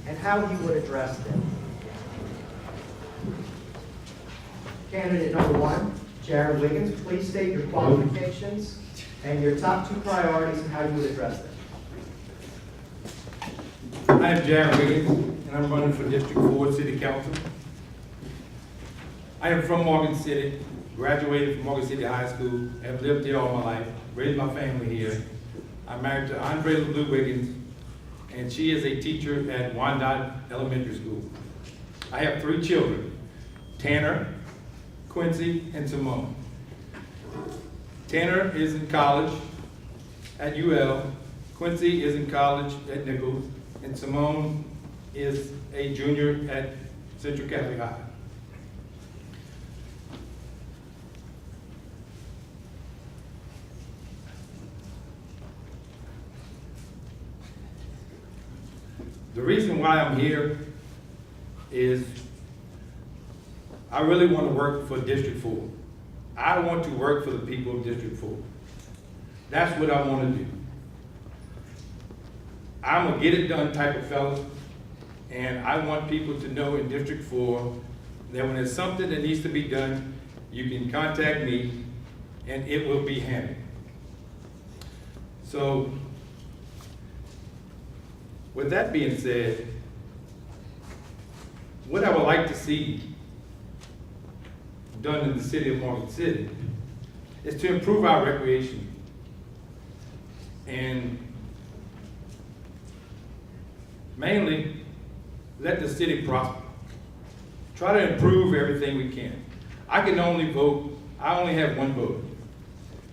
and how you would address them. Candidate number one, Jared Wiggins, please state your qualifications and your top 2 priorities and how you would address them. I am Jared Wiggins, and I'm running for District 4 City Council. I am from Morgan City, graduated from Morgan City High School, have lived here all my life, raised my family here. I'm married to Andre LeBlue Wiggins, and she is a teacher at Wyandotte Elementary School. I have 3 children, Tanner, Quincy, and Simone. Tanner is in college at UL, Quincy is in college at Nichols, and Simone is a junior at Central Catholic High. The reason why I'm here is I really want to work for District 4. I want to work for the people of District 4. That's what I want to do. I'm a get it done type of fellow, and I want people to know in District 4 that when there's something that needs to be done, you can contact me and it will be handled. So, with that being said, what I would like to see done in the city of Morgan City is to improve our recreation and mainly let the city prosper. Try to improve everything we can. I can only vote, I only have 1 vote.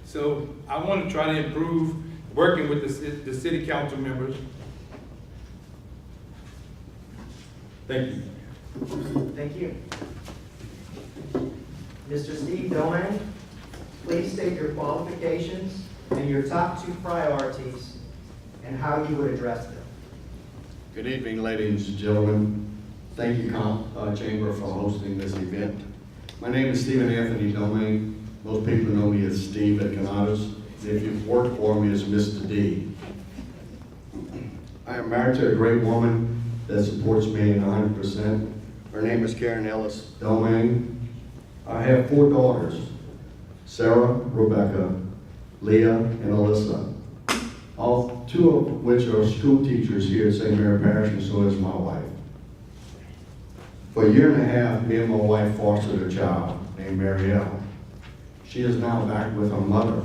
So I want to try to improve working with the city council members. Thank you. Thank you. Mr. Steve Doan, please state your qualifications and your top 2 priorities and how you would address them. Good evening, ladies and gentlemen. Thank you, Chamber, for hosting this event. My name is Stephen Anthony Domain. Most people know me as Steve at Canadas. If you've worked for me as Mr. D. I am married to a great woman that supports me 100%. Her name is Karen Ellis Domain. I have 4 daughters, Sarah, Rebecca, Leah, and Alyssa. All 2 of which are school teachers here at St. Mary Parish, and so is my wife. For a year and a half, me and my wife fostered a child named Marielle. She is now back with her mother,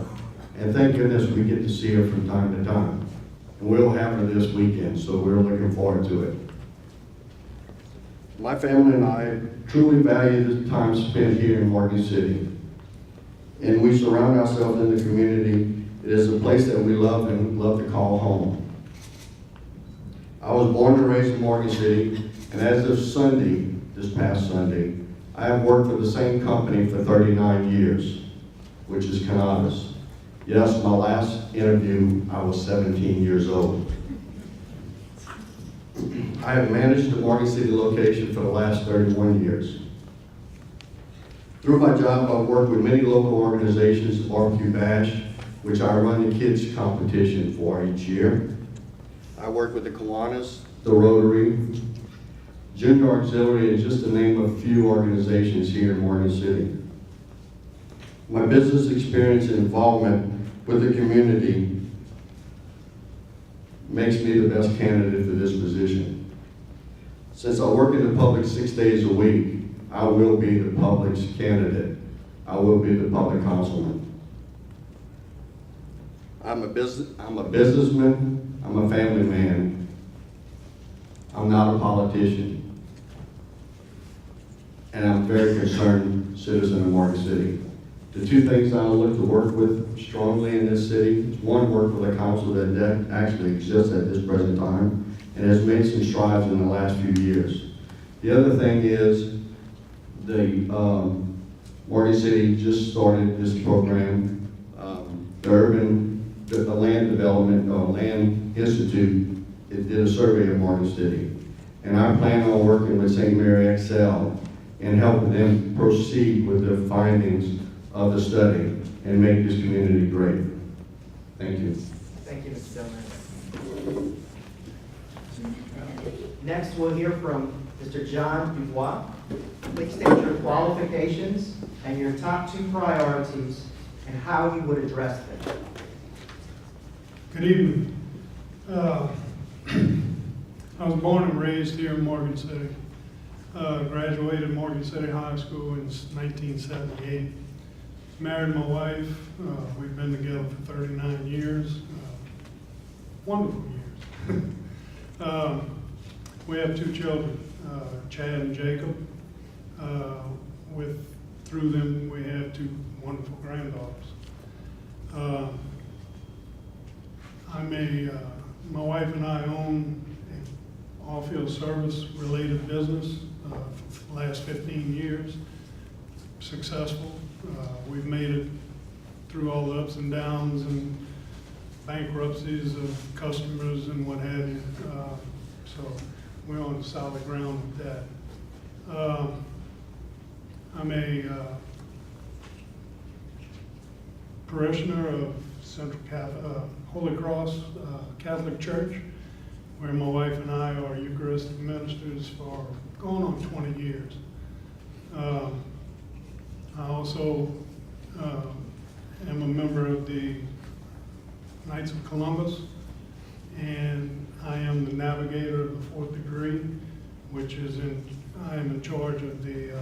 and thank goodness we get to see her from time to time. And we'll have her this weekend, so we're looking forward to it. My family and I truly value the time spent here in Morgan City. And we surround ourselves in the community. It is a place that we love and love to call home. I was born and raised in Morgan City, and as of Sunday, this past Sunday, I have worked for the same company for 39 years, which is Canadas. Yes, my last interview, I was 17 years old. I have managed the Morgan City location for the last 31 years. Through my job, I've worked with many local organizations, Barbecue Bash, which I run the kids competition for each year. I work with the Kiwanis, the Rotary, Junior Auxiliary, and just to name a few organizations here in Morgan City. My business experience and involvement with the community makes me the best candidate for this position. Since I work in the public 6 days a week, I will be the public's candidate. I will be the public councilman. I'm a businessman, I'm a family man. I'm not a politician. And I'm a very concerned citizen of Morgan City. The 2 things I look to work with strongly in this city is 1, work with a council that actually exists at this present time and has made some strides in the last few years. The other thing is the Morgan City just started this program, the Land Development, Land Institute, it did a survey of Morgan City. And I plan on working with St. Mary Excel and helping them proceed with the findings of the study and make this community great. Thank you. Thank you, Mr. Dillman. Next, we'll hear from Mr. John Dubois. Please state your qualifications and your top 2 priorities and how you would address them. Good evening. I was born and raised here in Morgan City. Graduated Morgan City High School in 1978. Married my wife. We've been together for 39 years. Wonderful years. We have 2 children, Chad and Jacob. Through them, we have 2 wonderful granddaughters. My wife and I own an off-field service related business for the last 15 years. Successful. We've made it through all the ups and downs and bankruptcies of customers and what have you. So we're on solid ground with that. I'm a parishioner of Holy Cross Catholic Church, where my wife and I are Eucharistic ministers for going on 20 years. I also am a member of the Knights of Columbus, and I am the navigator of the 4th degree, which is I am in charge of the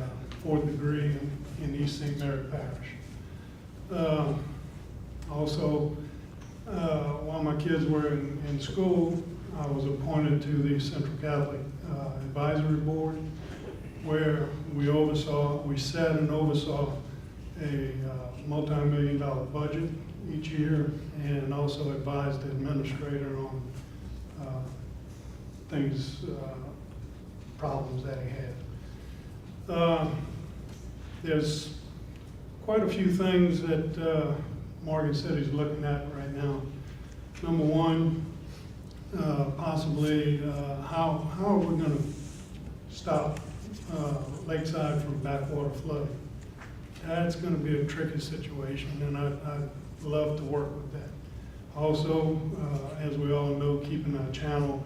4th degree in East St. Mary Parish. Also, while my kids were in school, I was appointed to the Central Catholic Advisory Board, where we set and oversaw a multi-million-dollar budget each year, and also advised the administrator on problems that he had. There's quite a few things that Morgan City is looking at right now. Number one, possibly how are we going to stop Lakeside from backwater flooding? That's going to be a tricky situation, and I'd love to work with that. Also, as we all know, keeping our channel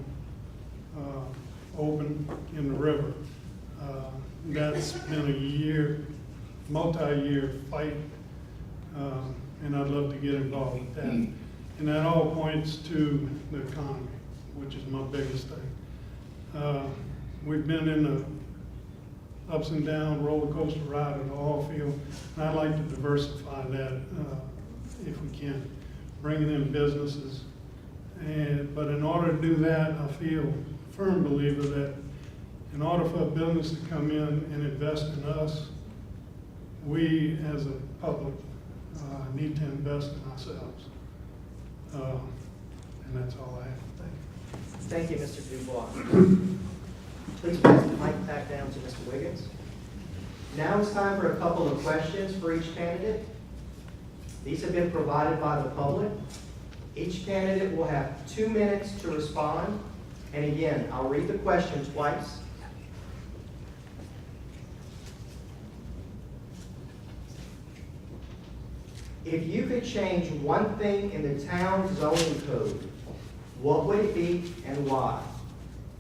open in the river. That's been a multi-year fight, and I'd love to get involved with that. And that all points to the economy, which is my biggest thing. We've been in the ups and down roller coaster ride of the oil field, and I'd like to diversify that if we can, bringing in businesses. But in order to do that, I feel a firm believer that in order for a business to come in and invest in us, we as a public need to invest in ourselves. And that's all I have. Thank you. Thank you, Mr. Dubois. Please pass the mic back down to Mr. Wiggins. Now it's time for a couple of questions for each candidate. These have been provided by the public. Each candidate will have 2 minutes to respond. And again, I'll read the question twice. If you could change one thing in the town zoning code, what would it be and why?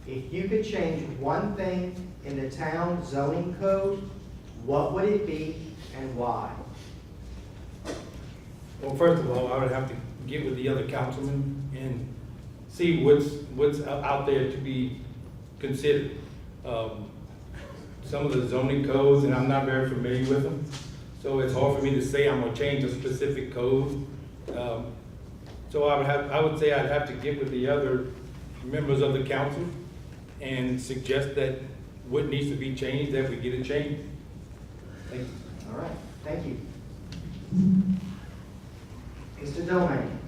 If you could change one thing in the town zoning code, what would it be and why? Well, first of all, I would have to get with the other councilmen and see what's out there to be considered. Some of the zoning codes, and I'm not very familiar with them, so it's hard for me to say I'm gonna change a specific code. So I would say I'd have to get with the other members of the council and suggest that what needs to be changed, that we get it changed. Thank you. All right, thank you. Mr. Domingue.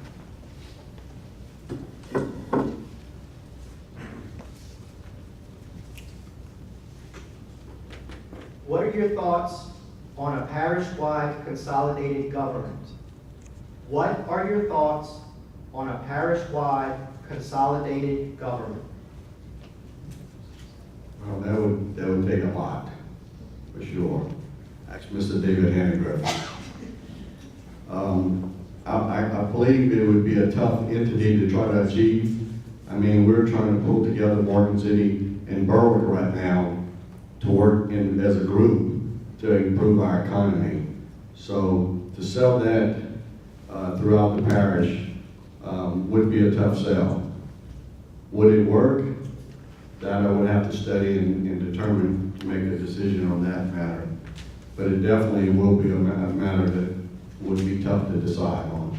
What are your thoughts on a parish-wide consolidated government? What are your thoughts on a parish-wide consolidated government? Well, that would take a lot, for sure. Ask Mr. David Hannegriff. I believe it would be a tough entity to try to achieve. I mean, we're trying to pull together Morgan City and Berwick right now to work as a group to improve our economy. So to sell that throughout the parish would be a tough sell. Would it work? That I would have to study and determine to make a decision on that matter. But it definitely will be a matter that would be tough to decide on.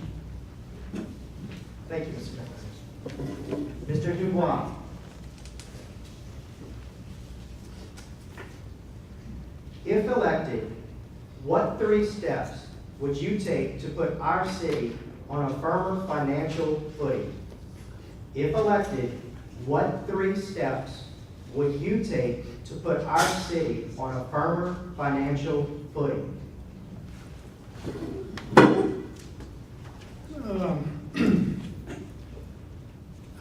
Thank you, Mr. Nichols. Mr. Dubois. If elected, what 3 steps would you take to put our city on a firmer financial footing? If elected, what 3 steps would you take to put our city on a firmer financial footing?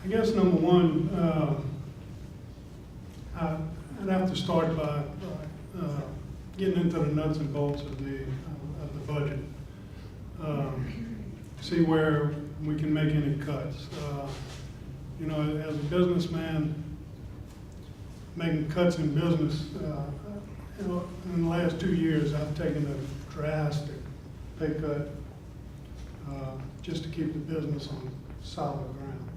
I guess number one, I'd have to start by getting into the nuts and bolts of the budget. See where we can make any cuts. You know, as a businessman, making cuts in business, you know, in the last 2 years, I've taken a drastic pay cut just to keep the business on solid ground.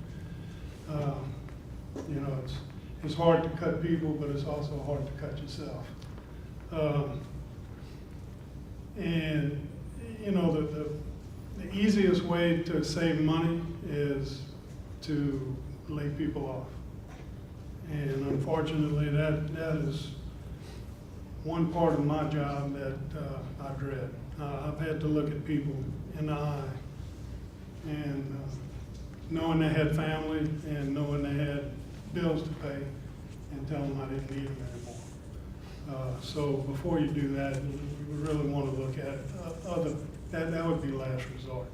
You know, it's hard to cut people, but it's also hard to cut yourself. And you know, the easiest way to save money is to lay people off. And unfortunately, that is one part of my job that I dread. I've had to look at people in the eye and knowing they had family and knowing they had bills to pay and tell them I didn't need them anymore. So before you do that, you really want to look at that would be last resort.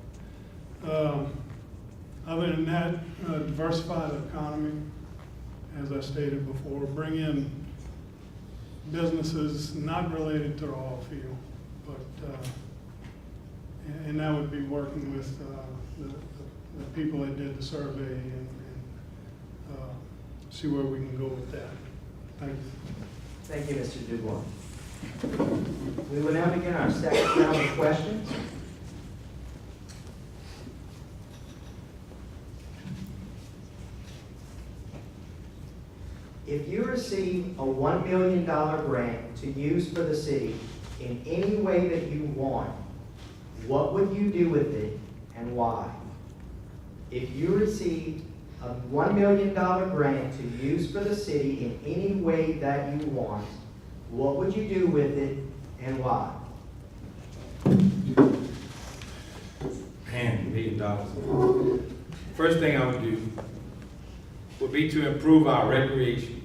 Other than that, diversify the economy, as I stated before, bring in businesses not related to the oil field, but and that would be working with the people that did the survey and see where we can go with that. Thank you. Thank you, Mr. Dubois. We will now begin our second round of questions. If you receive a $1 million grant to use for the city in any way that you want, what would you do with it and why? If you received a $1 million grant to use for the city in any way that you want, what would you do with it and why? Man, $1 million. First thing I would do would be to improve our recreation.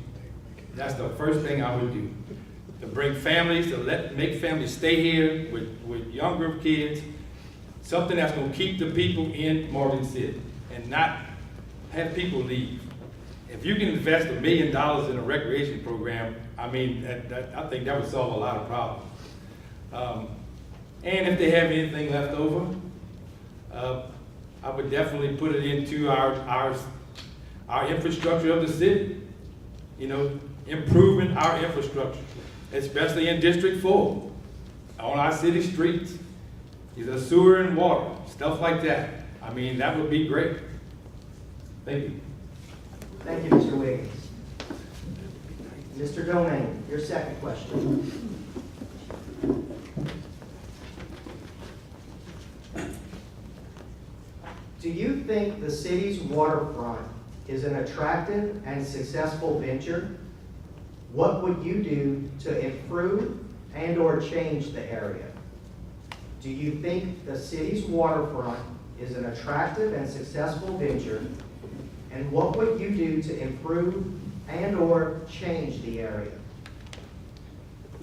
That's the first thing I would do. To bring families, make families stay here with younger kids. Something that's gonna keep the people in Morgan City and not have people leave. If you can invest $1 million in a recreation program, I mean, I think that would solve a lot of problems. And if they have anything left over, I would definitely put it into our infrastructure of the city. You know, improving our infrastructure, especially in District 4, on our city streets. Either sewer and water, stuff like that. I mean, that would be great. Thank you. Thank you, Mr. Wiggins. Mr. Domingue, your second question. Do you think the city's waterfront is an attractive and successful venture? What would you do to improve and/or change the area? Do you think the city's waterfront is an attractive and successful venture? And what would you do to improve and/or change the area?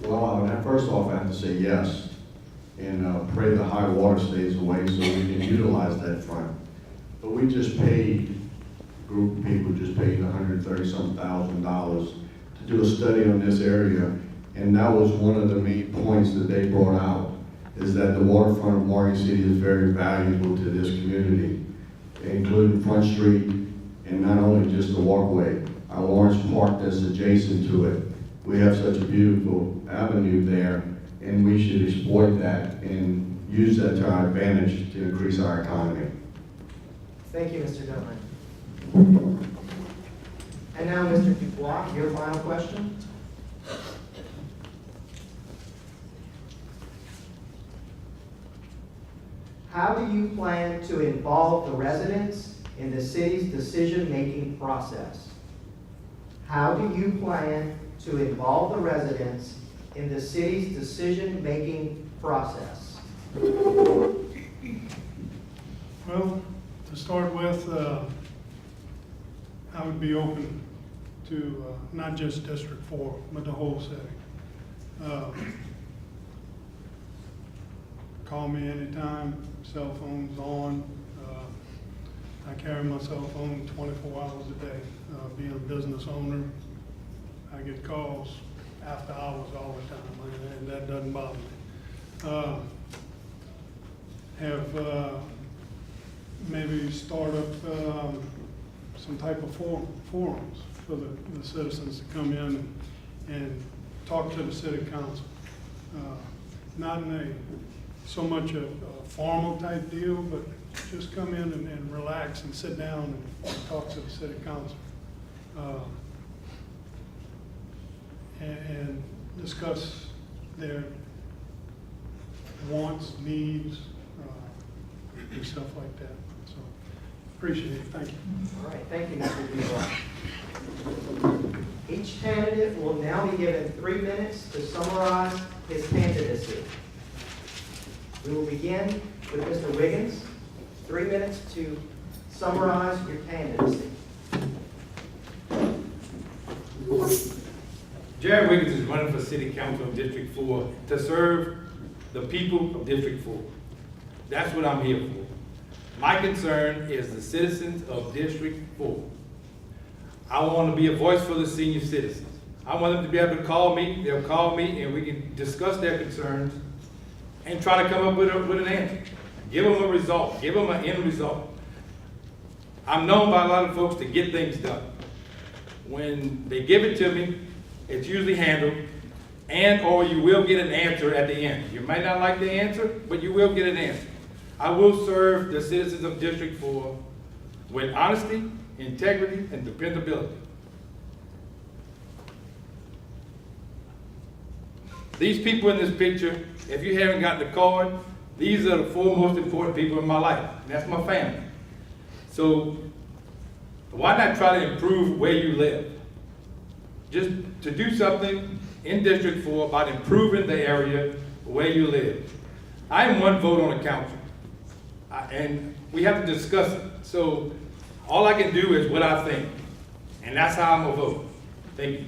Well, first off, I have to say yes, and pray the high water stays away so we can utilize that front. But we just paid, a group of people just paid $130-some thousand to do a study on this area, and that was one of the main points that they brought out, is that the waterfront of Morgan City is very valuable to this community, including Front Street and not only just the walkway. Our Lawrence Park that's adjacent to it. We have such a beautiful avenue there, and we should exploit that and use that to our advantage to increase our economy. Thank you, Mr. Doman. And now, Mr. Dubois, your final question. How do you plan to involve the residents in the city's decision-making process? How do you plan to involve the residents in the city's decision-making process? Well, to start with, I would be open to not just District 4, but the whole city. Call me anytime, cell phone's on. I carry my cell phone 24 hours a day. Being a business owner, I get calls after hours all the time, and that doesn't bother me. Have maybe start up some type of forums for the citizens to come in and talk to the city council. Not in a so much a formal type deal, but just come in and relax and sit down and talk to the city council. And discuss their wants, needs, and stuff like that. So, appreciate it, thank you. All right, thank you, Mr. Dubois. Each candidate will now be given 3 minutes to summarize his candidacy. We will begin with Mr. Wiggins. 3 minutes to summarize your candidacy. Jared Wiggins is running for City Council of District 4 to serve the people of District 4. That's what I'm here for. My concern is the citizens of District 4. I want to be a voice for the senior citizens. I want them to be able to call me, they'll call me, and we can discuss their concerns and try to come up with an answer. Give them a result, give them an end result. I'm known by a lot of folks to get things done. When they give it to me, it's usually handled, and or you will get an answer at the end. You might not like the answer, but you will get an answer. I will serve the citizens of District 4 with honesty, integrity, and dependability. These people in this picture, if you haven't gotten the card, these are the 4 most important people in my life, and that's my family. So why not try to improve where you live? Just to do something in District 4 about improving the area where you live. I am 1 vote on the council, and we have to discuss it. So all I can do is what I think, and that's how I'm gonna vote. Thank you.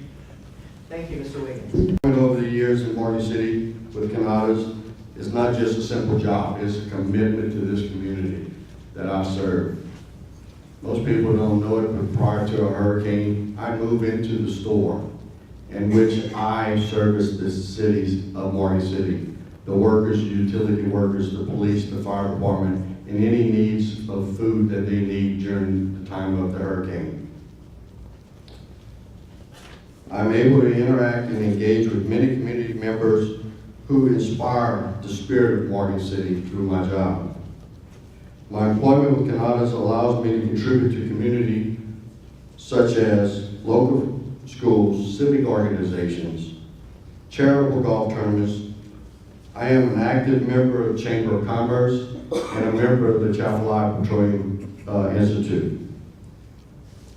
Thank you, Mr. Wiggins. Over the years in Morgan City with Canadas, it's not just a simple job, it's a commitment to this community that I serve. Most people don't know it, but prior to a hurricane, I moved into the store in which I service the cities of Morgan City. The workers, utility workers, the police, the fire department, and any needs of food that they need during the time of the hurricane. I'm able to interact and engage with many community members who inspire the spirit of Morgan City through my job. My employment with Canadas allows me to contribute to community such as local schools, civic organizations, charitable golf tournaments. I am an active member of Chamber of Commerce and a member of the Chapel Petroleum Institute.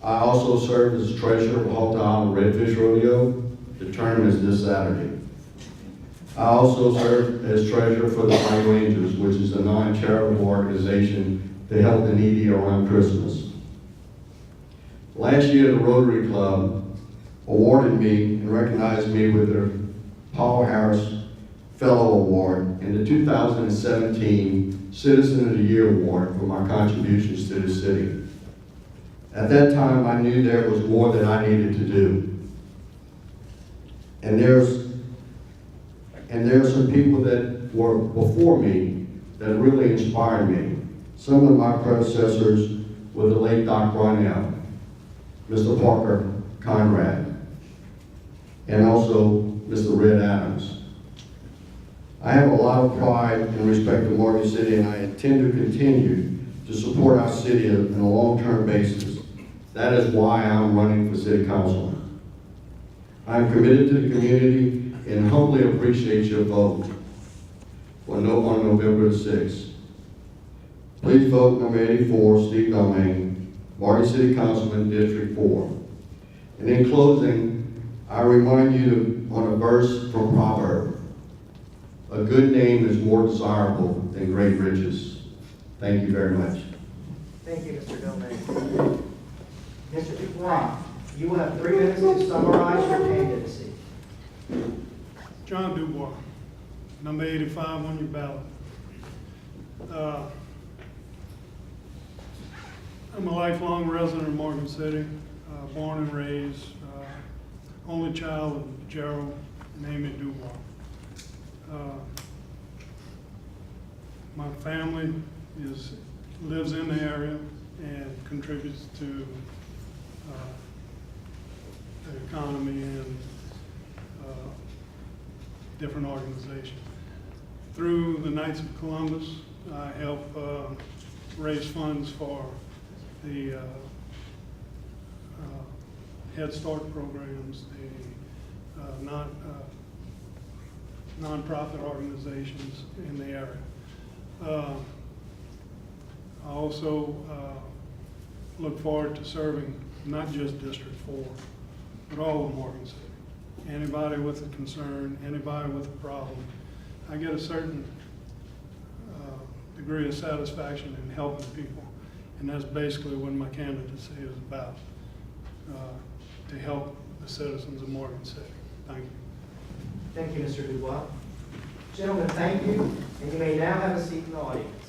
I also serve as treasurer of Halta Island Redfish Rodeo. The tournament is this Saturday. I also serve as treasurer for the White Rangers, which is a non-charitable organization to help the needy around Christmas. Last year, the Rotary Club awarded me and recognized me with their Paul Harris Fellow Award and the 2017 Citizen of the Year Award for my contributions to the city. At that time, I knew there was more that I needed to do. And there are some people that were before me that really inspired me. Some of my predecessors were the late Doc Brownell, Mr. Parker Conrad, and also Mr. Red Adams. I have a lot of pride and respect for Morgan City, and I intend to continue to support our city on a long-term basis. That is why I'm running for city council. I am committed to the community and humbly appreciate your vote on November the 6th. Please vote number 84, Steve Domingue, Morgan City Councilman, District 4. And in closing, I remind you on a verse from Proverbs: a good name is more desirable than great riches. Thank you very much. Thank you, Mr. Domingue. Mr. Dubois, you will have 3 minutes to summarize your candidacy. John Dubois, number 85 on your ballot. I'm a lifelong resident of Morgan City, born and raised, only child of Gerald and Amy Dubois. My family lives in the area and contributes to the economy and different organizations. Through the Knights of Columbus, I help raise funds for the Head Start programs, the non-profit organizations in the area. I also look forward to serving not just District 4, but all of Morgan City. Anybody with a concern, anybody with a problem, I get a certain degree of satisfaction in helping people. And that's basically what my candidacy is about, to help the citizens of Morgan City. Thank you. Thank you, Mr. Dubois. Gentlemen, thank you, and you may now have a seat in the audience.